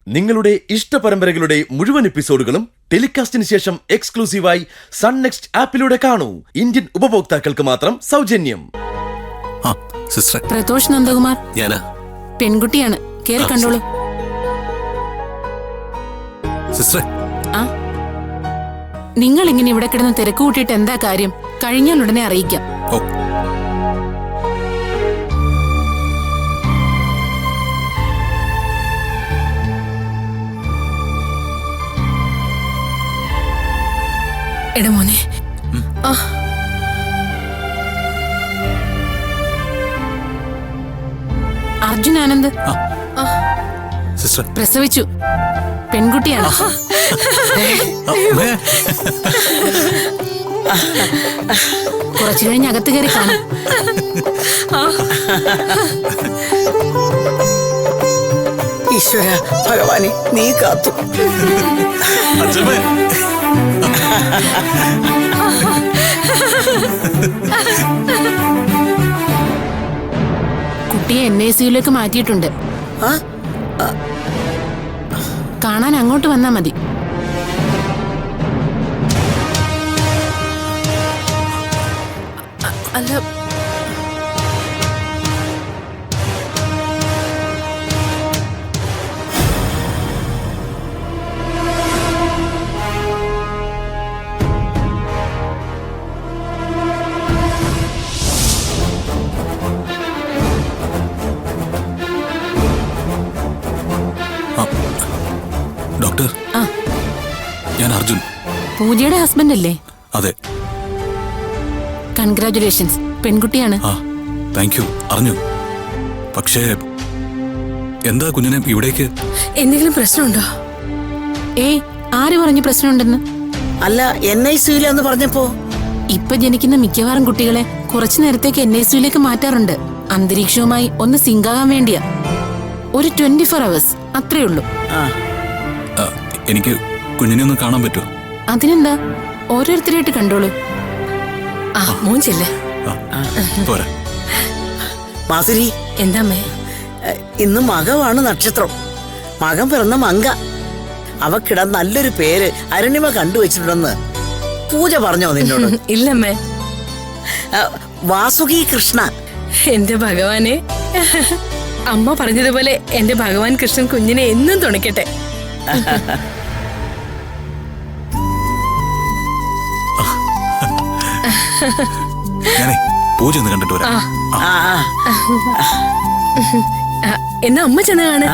നിങ്ങളുടെ ഇഷ്ട പരമ്പരകളുടെ മുഴുവൻ എപ്പിസോഡുകളും ടെലികാസ്റ്റിന് ശേഷം എക്സ്ക്ലൂസീവായി സൺ നെക്സ്റ്റ് ആപ്പിലൂടെ കാണൂ. ഇന്ത്യൻ ഉപഭോക്താക്കൾക്ക് മാത്രം സൗജന്യം. പ്രതോഷ് നന്ദകുമാർ പെൺകുട്ടിയാണ്, കേറി കണ്ടോളൂ. നിങ്ങൾ ഇങ്ങനെ ഇവിടെ കിടന്ന് തിരക്ക് കൂട്ടിയിട്ട് എന്താ കാര്യം? കഴിഞ്ഞാൽ ഉടനെ അറിയിക്കാം. എടാ മോനെ, അർജുൻ ആനന്ദ് പ്രസവിച്ചു, പെൺകുട്ടിയാണ്. കുറച്ചു കഴിഞ്ഞ് അകത്ത് കയറി കാണും. ഈശ്വര ഭഗവാനെ, നീ കാത്തു. കുട്ടിയെ NICUലേക്ക് മാറ്റിയിട്ടുണ്ട്. കാണാൻ അങ്ങോട്ട് വന്നാ മതി. അല്ല, ഡോക്ടർ, ഞാൻ അർജുൻ. പൂജയുടെ ഹസ്ബൻഡ് അല്ലേ? അതെ. കൺഗ്രാറ്റുലേഷൻസ്, പെൺകുട്ടിയാണ്. Thank you. അറിഞ്ഞു. പക്ഷേ എന്താ കുഞ്ഞിനെ ഇവിടേക്ക്? എന്തെങ്കിലും പ്രശ്നമുണ്ടോ? ആര് പറഞ്ഞു പ്രശ്നമുണ്ടെന്ന്? അല്ല, NICUലെന്ന് പറഞ്ഞപ്പോ. ഇപ്പൊ ജനിക്കുന്ന മിക്കവാറും കുട്ടികളെ കുറച്ചു നേരത്തേക്ക് NICUലേക്ക് മാറ്റാറുണ്ട്. അന്തരീക്ഷവുമായി ഒന്ന് സിങ്കാകാൻ വേണ്ടിയാ. ഒരു 24 hours അത്രേ ഉള്ളൂ. എനിക്ക് കുഞ്ഞിനെ ഒന്ന് കാണാൻ പറ്റുമോ? അതിനെന്താ, ഓരോരുത്തരായിട്ട് കണ്ടോളൂ. മോൻ ചെല്ലേ. പോരാ. മാസുരി, എന്താമ്മേ? ഇന്ന് മകമാണ് നക്ഷത്രം. മകൻ പിറന്ന മങ്ക. അവക്കിടാൻ നല്ലൊരു പേര് അരുണിമ കണ്ടുവച്ചിട്ടുണ്ടെന്ന് പൂജ പറഞ്ഞോ നിന്നോട്? ഇല്ലമ്മേ. വാസുകി കൃഷ്ണ. എന്റെ ഭഗവാനെ, അമ്മ പറഞ്ഞതുപോലെ എന്റെ ഭഗവാൻ കൃഷ്ണൻ കുഞ്ഞിനെ എന്നും തുണയ്ക്കട്ടെ. ഞാനേ പൂജ ഒന്ന് കണ്ടിട്ട് വരാം. എന്നാ അമ്മ ചെന്ന് കാണാ.